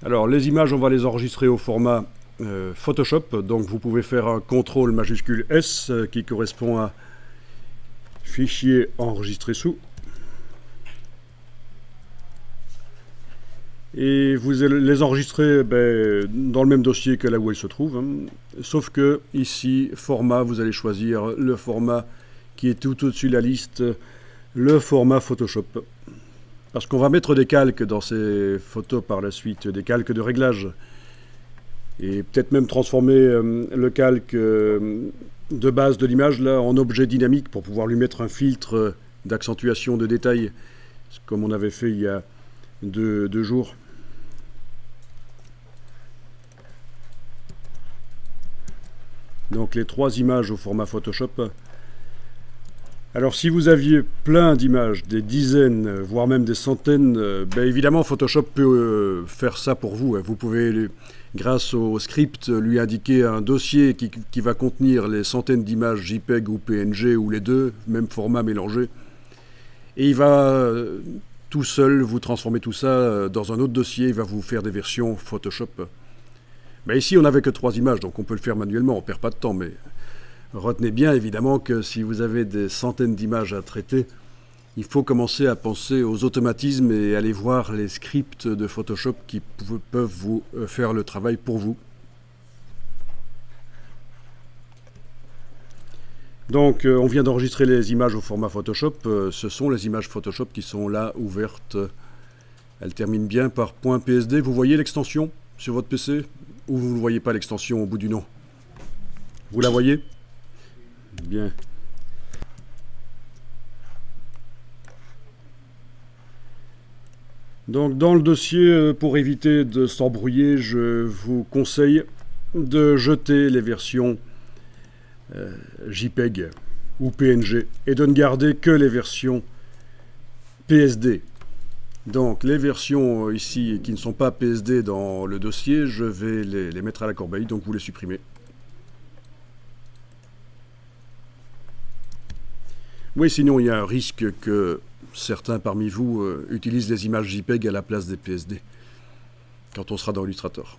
Alors les images, on va les enregistrer au format Photoshop, donc vous pouvez faire un CTRL majuscule S qui correspond à fichier enregistré sous. Et vous les enregistrez dans le même dossier que là où elles se trouvent, hein. Sauf que ici, format, vous allez choisir le format qui est tout au-dessus de la liste, le format Photoshop. Parce qu'on va mettre des calques dans ces photos par la suite, des calques de réglage. Et peut-être même transformer le calque de base de l'image là en objet dynamique pour pouvoir lui mettre un filtre d'accentuation de détail, comme on avait fait il y a deux jours. Donc les 3 images au format Photoshop. Alors si vous aviez plein d'images, des dizaines, voire même des centaines, évidemment Photoshop peut faire ça pour vous. Vous pouvez, grâce au script, lui indiquer un dossier qui va contenir les centaines d'images JPEG ou PNG ou les deux, même format mélangé. Et il va tout seul vous transformer tout ça dans un autre dossier, il va vous faire des versions Photoshop. Ici on n'avait que 3 images, donc on peut le faire manuellement, on ne perd pas de temps, mais retenez bien évidemment que si vous avez des centaines d'images à traiter, il faut commencer à penser aux automatismes et aller voir les scripts de Photoshop qui peuvent vous faire le travail pour vous. Donc on vient d'enregistrer les images au format Photoshop, ce sont les images Photoshop qui sont là ouvertes. Elles terminent bien par .psd, vous voyez l'extension sur votre PC ou vous ne voyez pas l'extension au bout du nom? Vous la voyez? Bien. Donc dans le dossier, pour éviter de s'embrouiller, je vous conseille de jeter les versions JPEG ou PNG et de ne garder que les versions PSD. Donc les versions ici qui ne sont pas PSD dans le dossier, je vais les mettre à la corbeille, donc vous les supprimez. Oui, sinon il y a un risque que certains parmi vous utilisent les images JPEG à la place des PSD quand on sera dans Illustrator.